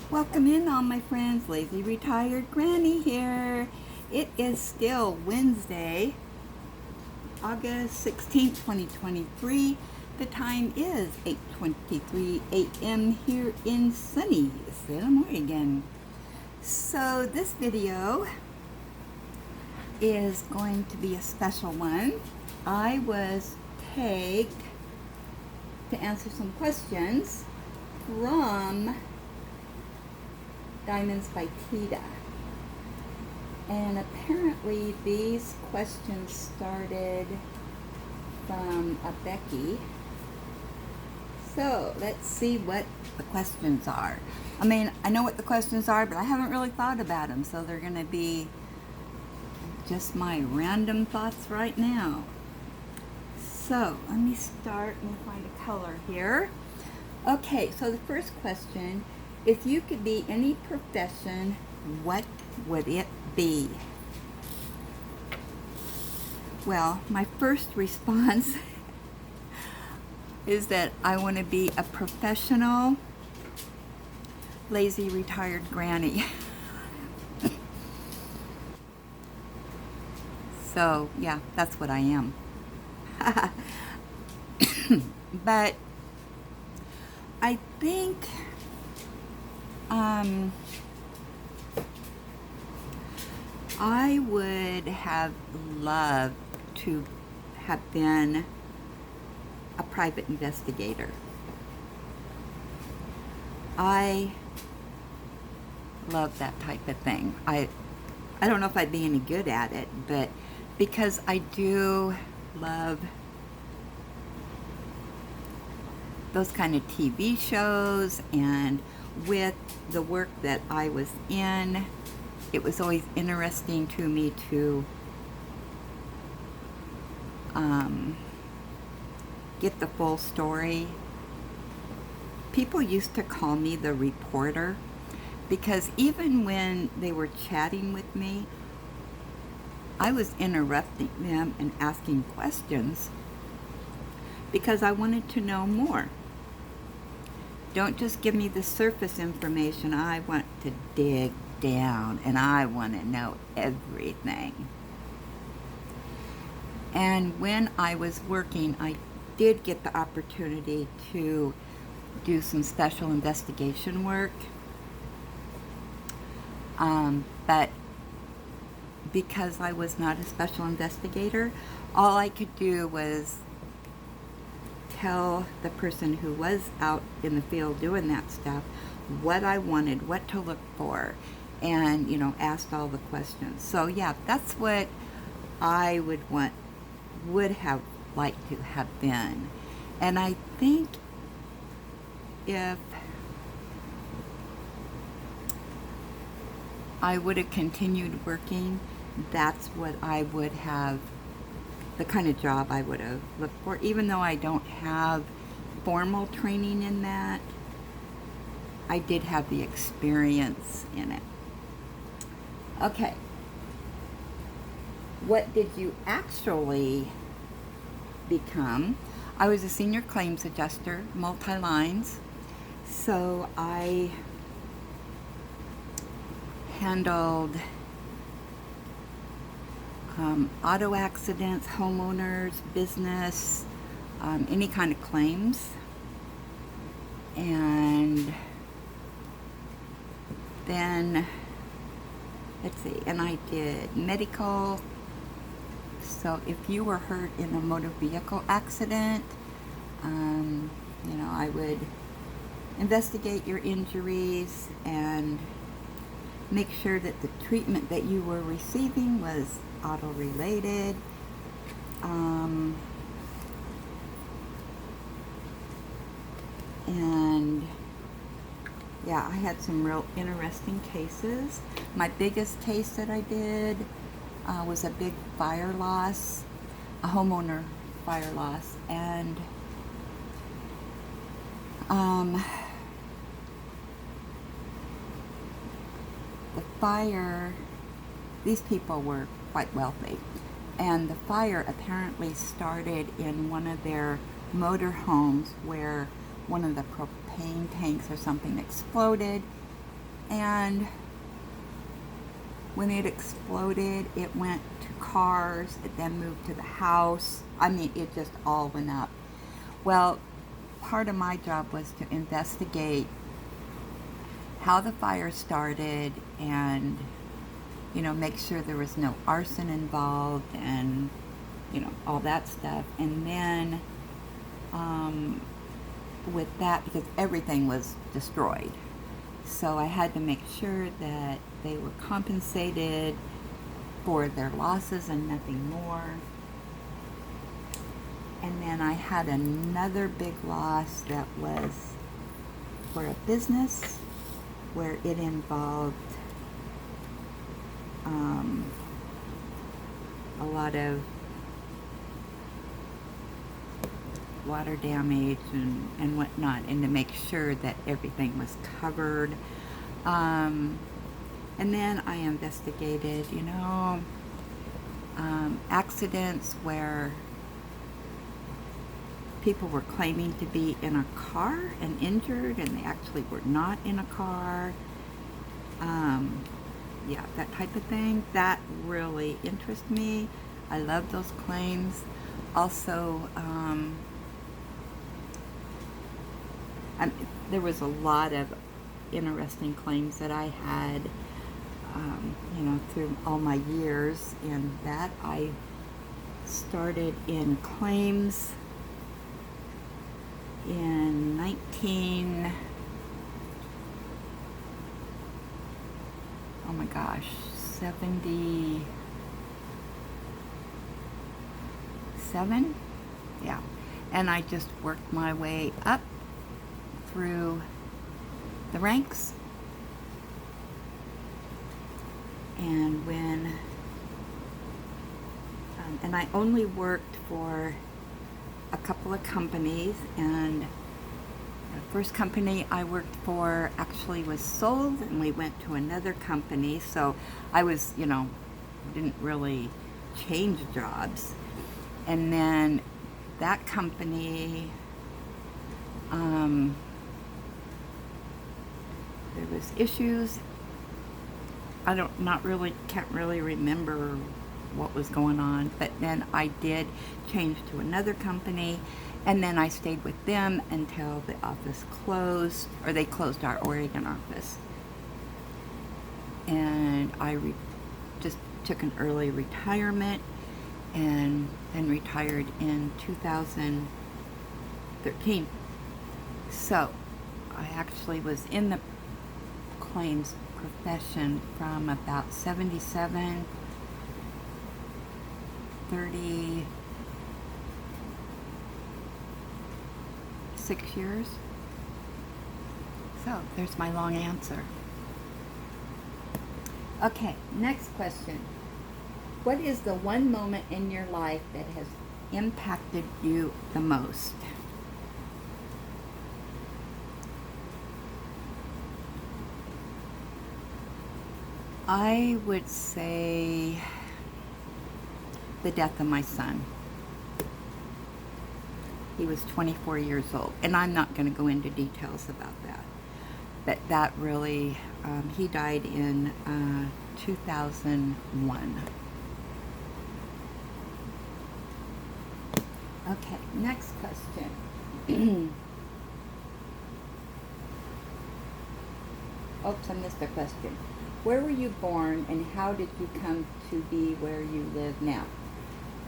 Welcome in, all my friends. Lazy Retired Granny here. It is still Wednesday, August 16th, 2023. The time is 8:23 a.m. here in sunny Salem, Oregon. So this video is going to be a special one. I was tagged to answer some questions from Diamonds by Teeda. And apparently these questions started from a Becky. So let's see what the questions are. I mean, I know what the questions are, but I haven't really thought about them. So they're going to be just my random thoughts right now. So let me start and find a color here. Okay, so the first question: if you could be any profession, what would it be? Well, my first response is that I want to be a professional, lazy retired granny. So, yeah, that's what I am. But I think I would have loved to have been a private investigator. I love that type of thing. I don't know if I'd be any good at it, but because I do love those kind of TV shows, and with the work that I was in, it was always interesting to me to get the full story. People used to call me the reporter because even when they were chatting with me, I was interrupting them and asking questions because I wanted to know more. Don't just give me the surface information. I want to dig down and I want to know everything. And when I was working, I did get the opportunity to do some special investigation work. But because I was not a special investigator, all I could do was tell the person who was out in the field doing that stuff what I wanted, what to look for, and asked all the questions. So yeah, that's what I would have liked to have been. And I think if I would have continued working, that's what I would have, the kind of job I would have looked for. Even though I don't have formal training in that, I did have the experience in it. Okay. What did you actually become? I was a senior claims adjuster, multi-lines. So I handled auto accidents, homeowners, business, any kind of claims. And then, let's see, and I did medical. So if you were hurt in a motor vehicle accident, I would investigate your injuries and make sure that the treatment that you were receiving was auto-related. And yeah, I had some real interesting cases. My biggest case that I did was a big fire loss, a homeowner fire loss, and the fire, these people were quite wealthy, and the fire apparently started in one of their motor homes where one of the propane tanks or something exploded, And when it exploded, it went to cars, it then moved to the house. I mean, it just all went up. Well, part of my job was to investigate how the fire started and, make sure there was no arson involved and, all that stuff. And then with that, because everything was destroyed, so I had to make sure that they were compensated for their losses and nothing more. And then I had another big loss that was for a business where it involved a lot of water damage and whatnot, and to make sure that everything was covered. And then I investigated, accidents where people were claiming to be in a car and injured, and they actually were not in a car. Yeah, that type of thing. That really interests me. I love those claims. Also, there was a lot of interesting claims that I had, through all my years, and that I started in claims in 77? Yeah. And I just worked my way up through the ranks. And and I only worked for a couple of companies, and the first company I worked for actually was sold, and we went to another company, so I was, didn't really change jobs. And then that company, there was issues. Can't really remember what was going on, but then I did change to another company, and then I stayed with them until the office closed, or they closed our Oregon office. And I just took an early retirement, and then retired in 2013. So I actually was in the claims profession from about 76 years. So there's my long answer. Okay, next question. What is the one moment in your life that has impacted you the most? I would say the death of my son. He was 24 years old, and I'm not going to go into details about that. But that really, he died in 2001. Okay, next question. Oops, I missed a question. Where were you born, and how did you come to be where you live now?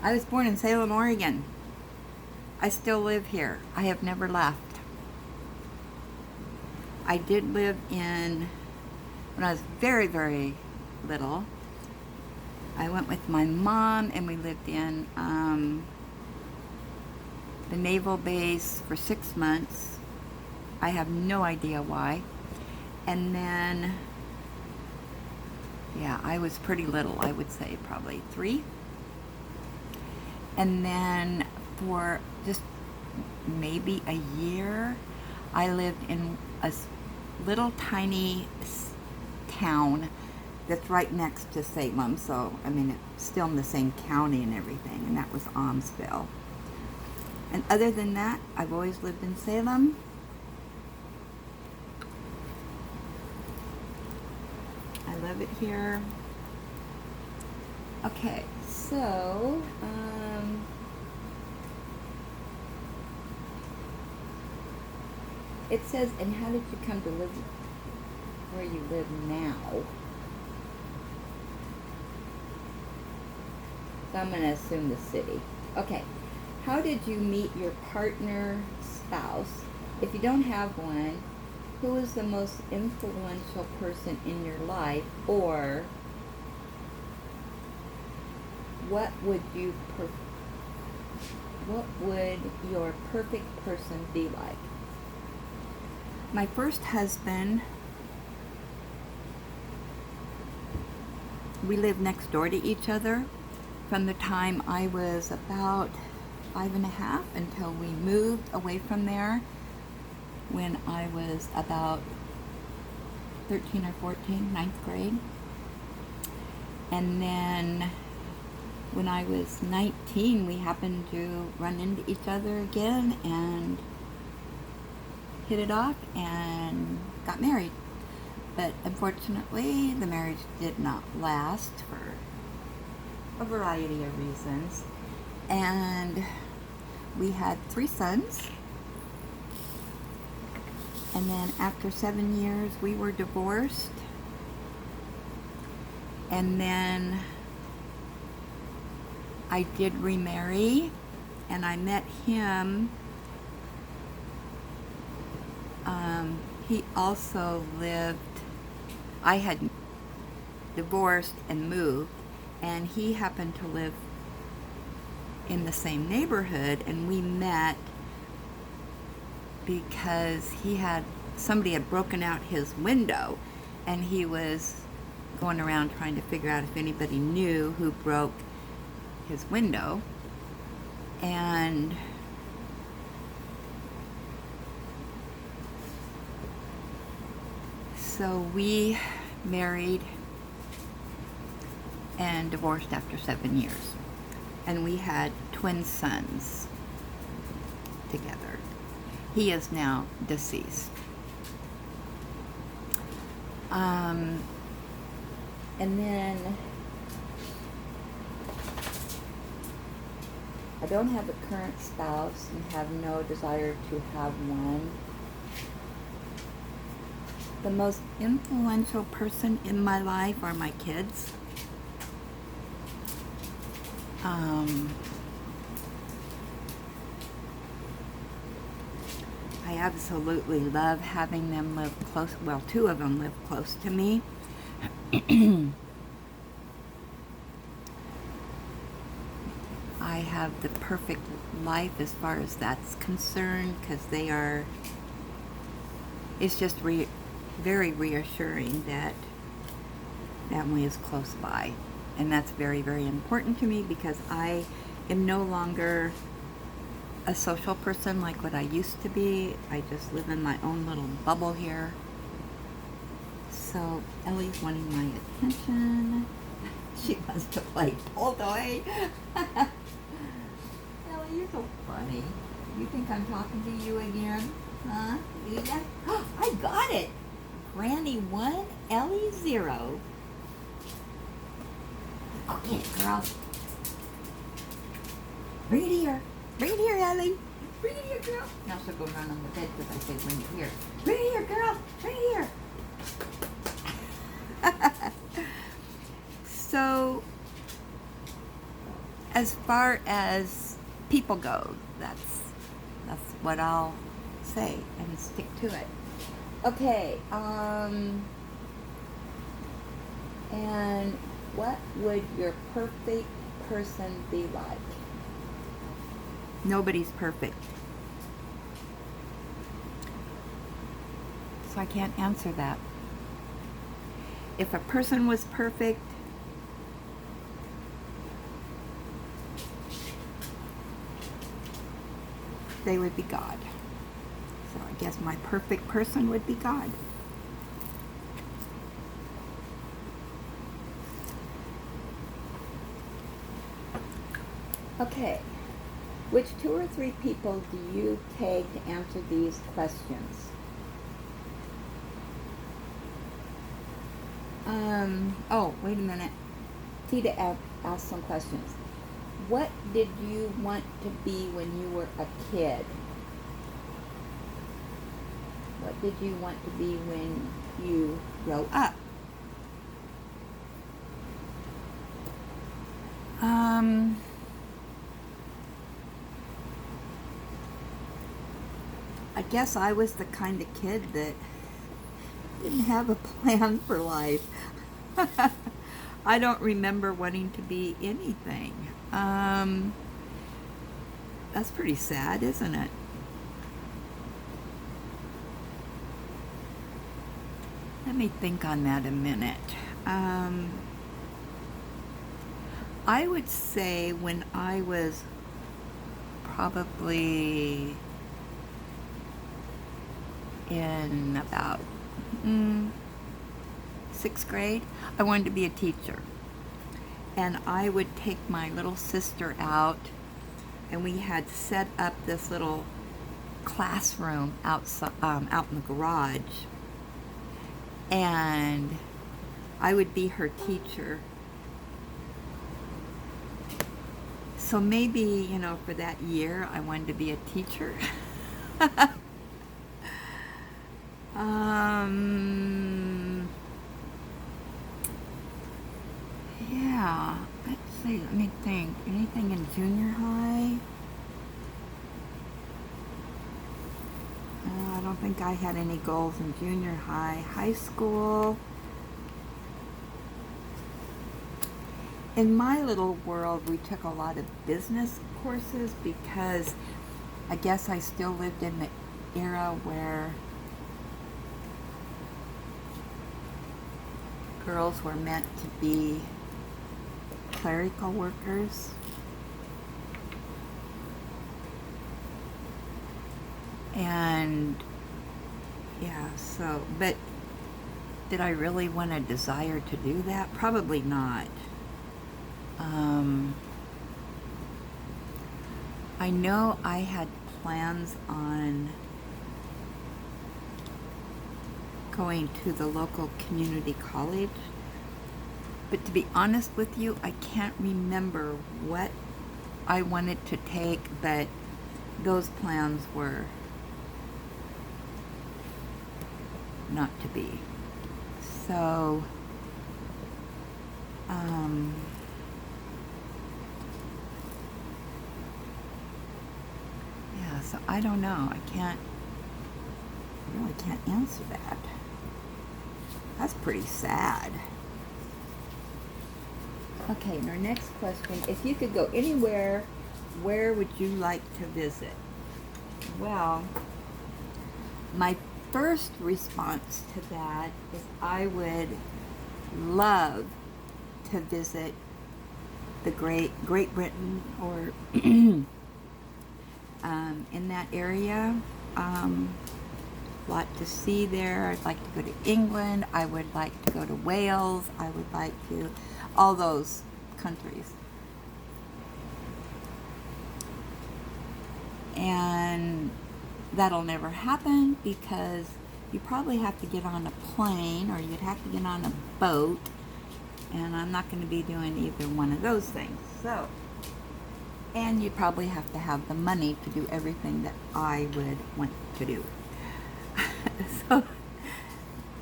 I was born in Salem, Oregon. I still live here. I have never left. I did live when I was very, very little. I went with my mom, and we lived in the naval base for 6 months. I have no idea why. And then, yeah, I was pretty little. I would say probably 3. And then for just maybe a year, I lived in a little tiny town that's right next to Salem. So, I mean, it's still in the same county and everything, and that was Almsville. And other than that, I've always lived in Salem. love it here. Okay, so it says, and how did you come to live where you live now? So I'm going to assume the city. Okay. How did you meet your partner, spouse? If you don't have one, who is the most influential person in your life? Or what would your perfect person be like? My first husband, we lived next door to each other from the time I was about 5.5 until we moved away from there when I was about 13 or 14, ninth grade. And then when I was 19, we happened to run into each other again and hit it off and got married. But unfortunately, the marriage did not last for a variety of reasons. And we had 3 sons. And then after 7 years, we were divorced. And then I did remarry, and I met him. He also lived, I had divorced and moved, and he happened to live in the same neighborhood, and we met because somebody had broken out his window, and he was going around trying to figure out if anybody knew who broke his window. And so we married and divorced after 7 years. And we had twin sons together. He is now deceased. And then I don't have a current spouse and have no desire to have one. The most influential person in my life are my kids. I absolutely love having them live close. Well, 2 of them live close to me. I have the perfect life as far as that's concerned, because it's just very reassuring that family is close by. And that's very, very important to me, because I am no longer a social person like what I used to be. I just live in my own little bubble here. So Ellie's wanting my attention. She wants to play pull toy. Ellie, you're so funny. You think I'm talking to you again? Huh? Teeda? I got it! Granny 1, Ellie 0. Go get it, girl. Bring it here. Bring it here, Ellie. Bring it here, girl. Now she'll go run on the bed because I said bring it here. Bring it here, girl. Bring it here. So, as far as people go, that's what I'll say and stick to it. Okay, and what would your perfect person be like? Nobody's perfect. So I can't answer that. If a person was perfect, they would be God. So I guess my perfect person would be God. Okay. Which 2 or 3 people do you take to answer these questions? Oh, wait a minute. Teeda asked some questions. What did you want to be when you were a kid? What did you want to be when you grow up? I guess I was the kind of kid that didn't have a plan for life. I don't remember wanting to be anything. That's pretty sad, isn't it? Let me think on that a minute. I would say when I was probably in about 6th grade, I wanted to be a teacher. And I would take my little sister out, and we had set up this little classroom outside, out in the garage. And I would be her teacher. So maybe, you know, for that year, I wanted to be a teacher. Yeah, let's see, let me think. Anything in junior high? I don't think I had any goals in junior high. High school. In my little world, we took a lot of business courses because I guess I still lived in the era where girls were meant to be clerical workers. And yeah, so, but did I really want a desire to do that? Probably not. I know I had plans on going to the local community college, but to be honest with you, I can't remember what I wanted to take, but those plans were not to be. So, yeah, so I don't know. I really can't answer that. That's pretty sad. Okay, and our next question, if you could go anywhere, where would you like to visit? Well, my first response to that is I would love to visit the Great Britain or in that area. Lot to see there. I'd like to go to England. I would like to go to Wales. I would like to all those countries. And that'll never happen because you probably have to get on a plane or you'd have to get on a boat, and I'm not going to be doing either one of those things. So, and you'd probably have to have the money to do everything that I would want to do. So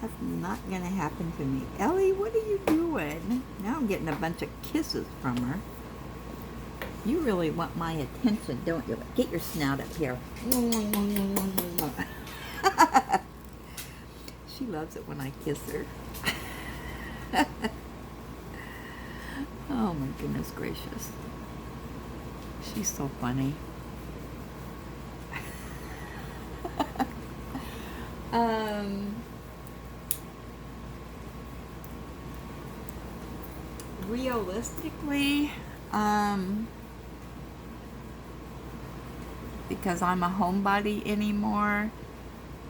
that's not going to happen to me. Ellie, what are you doing? Now I'm getting a bunch of kisses from her. You really want my attention, don't you? Get your snout up here. She loves it when I kiss her. Oh my goodness gracious. She's so funny. Realistically, because I'm a homebody anymore,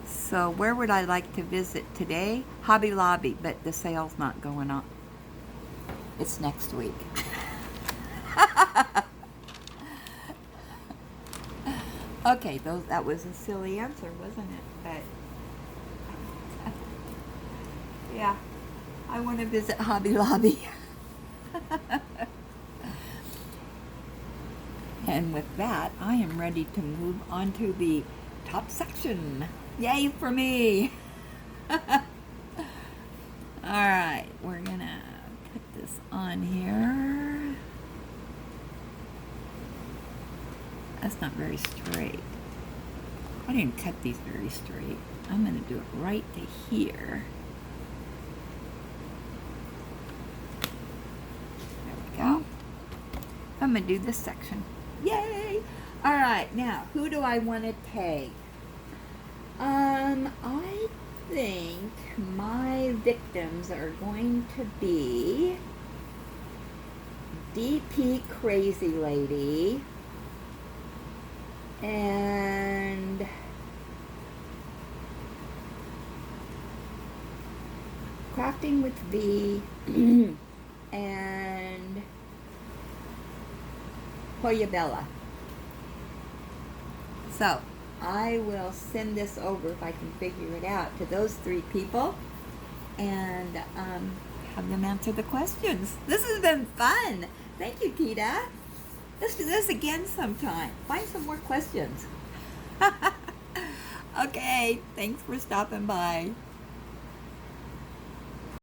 so where would I like to visit today? Hobby Lobby, but the sale's not going on. It's next week. Okay, that was a silly answer, wasn't it? But yeah, I want to visit Hobby Lobby. And with that, I am ready to move on to the top section. Yay for me! Alright, we're gonna put this on here. That's not very straight. I didn't cut these very straight. I'm gonna do it right to here. There we go. I'm gonna do this section. Yay! Alright, now, who do I want to take? I think my victims are going to be DP Crazy Lady and Crafting with V and Hoya Bella. So I will send this over, if I can figure it out, to those 3 people and have them answer the questions. This has been fun. Thank you, Teeda. Let's do this again sometime. Find some more questions. Okay, thanks for stopping by.